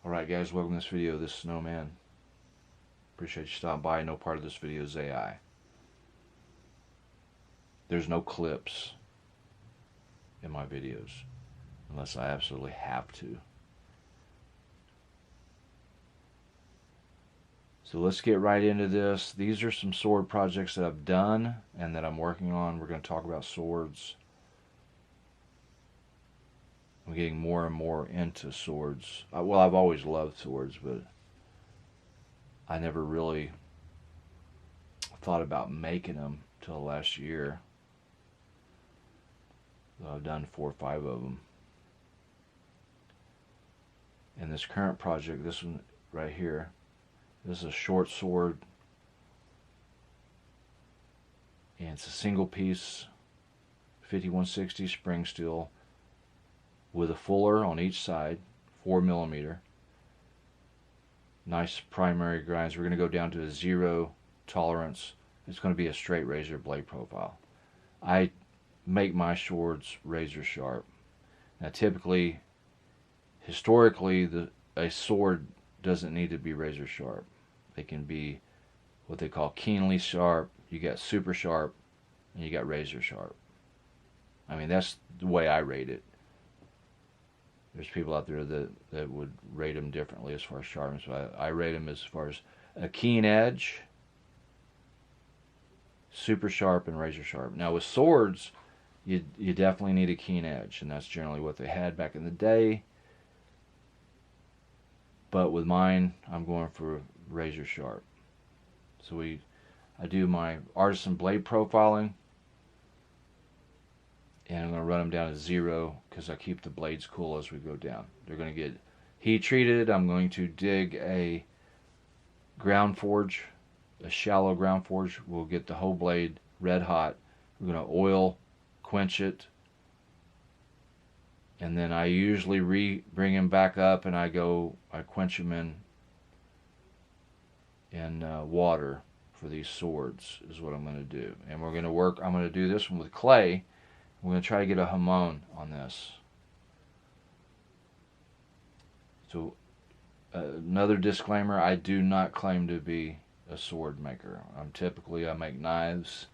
Alright guys, welcome to this video. This is Snowman. Appreciate you stopping by. No part of this video is AI. There's no clips in my videos unless I absolutely have to. So let's get right into this. These are some sword projects that I've done and that I'm working on. We're going to talk about swords. I'm getting more and more into swords. Well, I've always loved swords, but I never really thought about making them till last year. So I've done 4 or 5 of them. And this current project, this one right here, this is a short sword. And it's a single piece 5160 spring steel with a fuller on each side, 4mm. Nice primary grinds. We're going to go down to a 0 tolerance. It's going to be a straight razor blade profile. I make my swords razor sharp. Now typically, historically, a sword doesn't need to be razor sharp. They can be what they call keenly sharp. You got super sharp, and you got razor sharp. I mean, that's the way I rate it. There's people out there that would rate them differently as far as sharpness. But I rate them as far as a keen edge, super sharp, and razor sharp. Now with swords, you definitely need a keen edge, and that's generally what they had back in the day. But with mine, I'm going for razor sharp. So I do my artisan blade profiling, and I'm going to run them down to 0 because I keep the blades cool as we go down. They're going to get heat treated. I'm going to dig a ground forge, a shallow ground forge. We'll get the whole blade red hot. We're going to oil, quench it, and then I usually bring them back up, and I quench them in water for these swords is what I'm going to do. And I'm going to do this one with clay. We're going to try to get a hamon on this. So another disclaimer, I do not claim to be a sword maker. I make knives,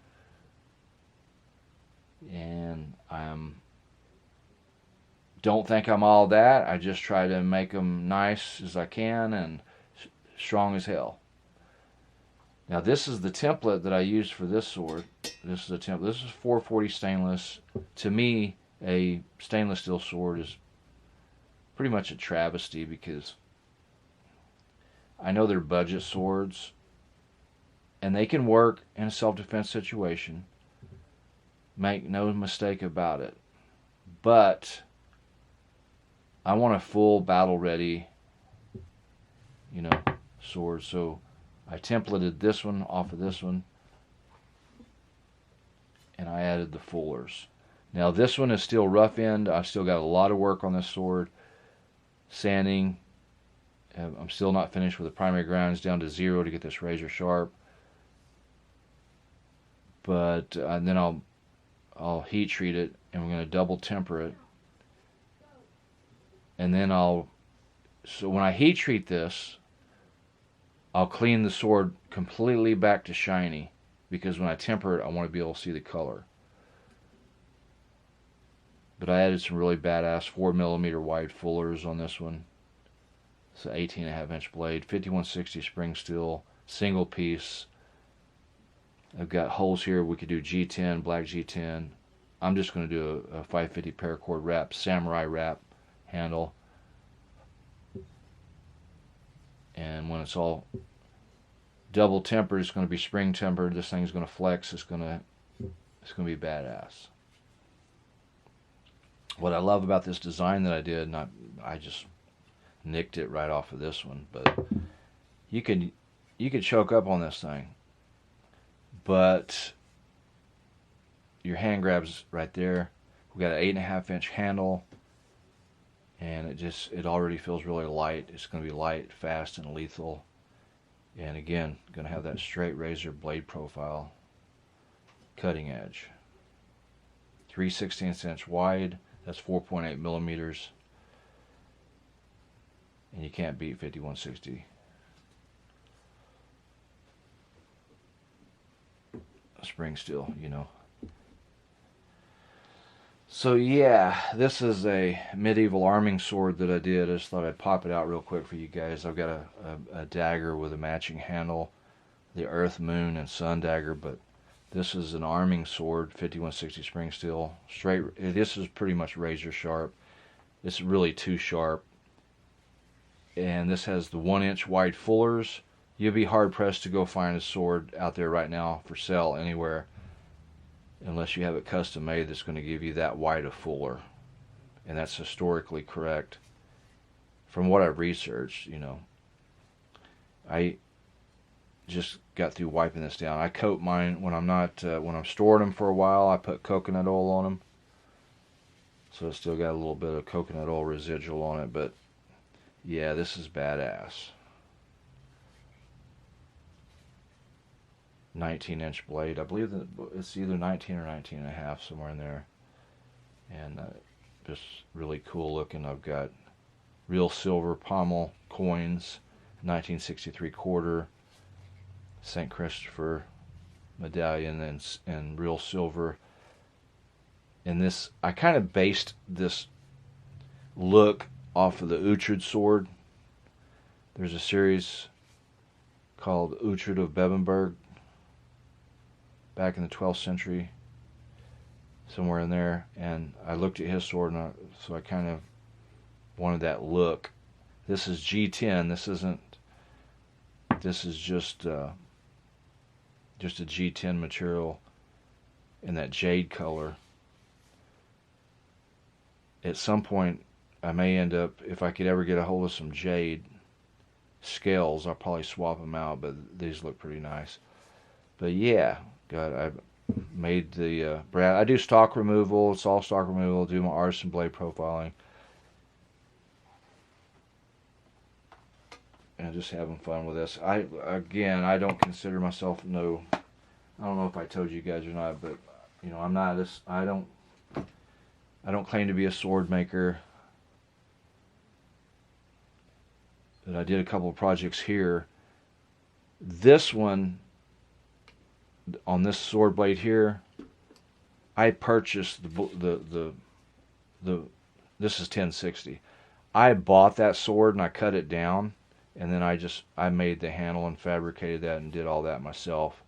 and don't think I'm all that. I just try to make them nice as I can and strong as hell. Now this is the template that I used for this sword. This is the template. This is 440 stainless. To me, a stainless steel sword is pretty much a travesty because I know they're budget swords and they can work in a self-defense situation. Make no mistake about it. But I want a full battle-ready, sword. So I templated this one off of this one, and I added the fullers. Now this one is still rough end. I've still got a lot of work on this sword. Sanding. I'm still not finished with the primary grinds down to 0 to get this razor sharp. But then I'll heat treat it, and we're going to double temper it. And then so when I heat treat this, I'll clean the sword completely back to shiny, because when I temper it, I want to be able to see the color. But I added some really badass 4mm wide fullers on this one. It's an 18.5 inch blade, 5160 spring steel, single piece. I've got holes here. We could do G10, black G10. I'm just going to do a 550 paracord wrap, samurai wrap handle. And when it's all double tempered, it's going to be spring tempered. This thing's going to flex. It's going to be badass. What I love about this design that I did, and I just nicked it right off of this one, but you could choke up on this thing, but your hand grabs right there. We got an 8.5 inch handle, and it already feels really light. It's going to be light, fast, and lethal. And again, going to have that straight razor blade profile, cutting edge. 3/16 inch wide. That's 4.8 millimeters. and you can't beat 5160 spring steel, you know. So yeah, this is a medieval arming sword that I did. I just thought I'd pop it out real quick for you guys. I've got a dagger with a matching handle, the Earth, Moon, and Sun dagger, but this is an arming sword, 5160 spring steel. Straight. This is pretty much razor sharp. It's really too sharp. And this has the 1-inch wide fullers. You'll be hard pressed to go find a sword out there right now for sale anywhere, unless you have it custom made, that's going to give you that wide a fuller. And that's historically correct from what I've researched, you know. I just got through wiping this down. I coat mine when I'm not when I'm storing them for a while. I put coconut oil on them, so it's still got a little bit of coconut oil residual on it. But yeah, this is badass. 19-inch blade. I believe that it's either 19 or 19 and a half, somewhere in there. And just really cool looking. I've got real silver pommel coins, 1963 quarter, St. Christopher medallion, and real silver. And this, I kind of based this look off of the Uhtred sword. There's a series called Uhtred of Bebenberg, back in the 12th century, somewhere in there, and I looked at his sword, and so I kind of wanted that look. This is G10. This is just a G10 material in that jade color. At some point, I may end up, if I could ever get a hold of some jade scales, I'll probably swap them out, but these look pretty nice. But yeah, God, I made the brand. I do stock removal. It's all stock removal. I do my artisan blade profiling, and just having fun with this. I don't consider myself I don't know if I told you guys or not, but you know, I'm not this. I don't claim to be a sword maker. But I did a couple of projects here. This one, on this sword blade here, I purchased the this is 1060. I bought that sword and I cut it down, and then I made the handle and fabricated that and did all that myself.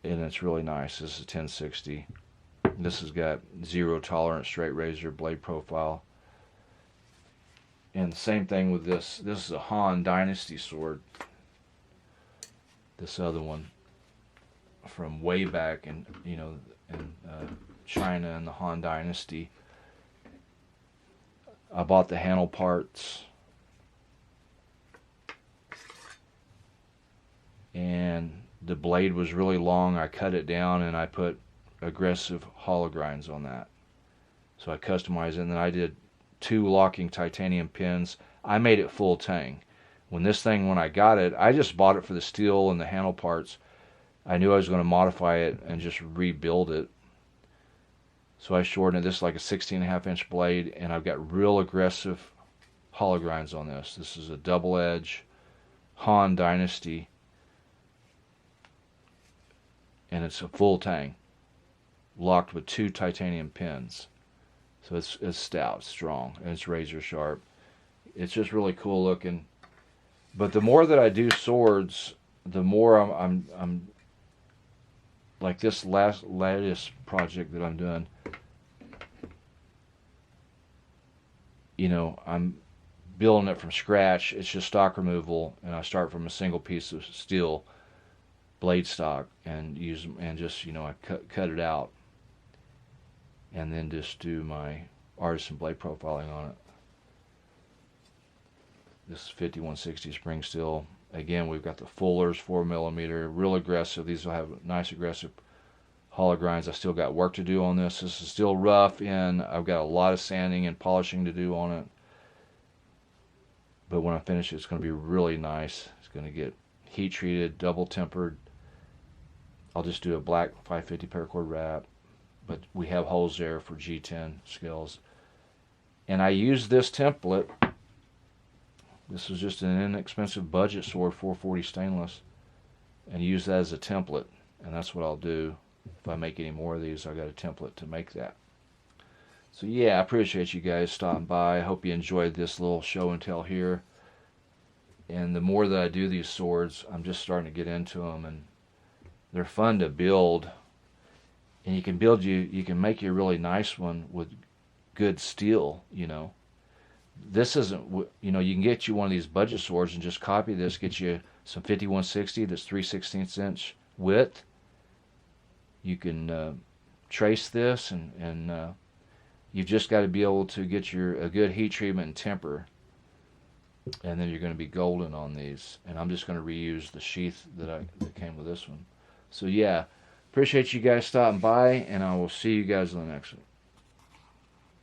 And it's really nice. This is 1060. This has got 0 tolerance straight razor blade profile. And the same thing with this. This is a Han Dynasty Sword. This other one from way back in China and the Han Dynasty. I bought the handle parts, and the blade was really long. I cut it down and I put aggressive hollow grinds on that. So I customized it, and then I did 2 locking titanium pins. I made it full tang. When I got it, I just bought it for the steel and the handle parts. I knew I was going to modify it and just rebuild it. So I shortened it. This is like a 16.5-inch blade, and I've got real aggressive hollow grinds on this. This is a double edge Han Dynasty, and it's a full tang, locked with 2 titanium pins. So it's stout, strong, and it's razor sharp. It's just really cool looking. But the more that I do swords, the more I'm like this latest project that I'm doing. You know, I'm building it from scratch. It's just stock removal, and I start from a single piece of steel blade stock and I cut it out, and then just do my artisan blade profiling on it. This is 5160 spring steel. Again, we've got the fullers, 4mm, real aggressive. These will have nice aggressive hollow grinds. I still got work to do on this. This is still rough, and I've got a lot of sanding and polishing to do on it. But when I finish it, it's going to be really nice. It's going to get heat treated, double tempered. I'll just do a black 550 paracord wrap, but we have holes there for G10 scales. And I used this template. This was just an inexpensive budget sword, 440 stainless, and use that as a template. And that's what I'll do. If I make any more of these, I got a template to make that. So yeah, I appreciate you guys stopping by. I hope you enjoyed this little show and tell here. And the more that I do these swords, I'm just starting to get into them, and they're fun to build. And you can make you a really nice one with good steel, you know. This isn't, you know, you can get you one of these budget swords and just copy this, get you some 5160 that's 3/16 inch width. You can trace this, and you've just got to be able to get a good heat treatment and temper, and then you're going to be golden on these. And I'm just going to reuse the sheath that came with this one. So yeah, appreciate you guys stopping by, and I will see you guys in the next one.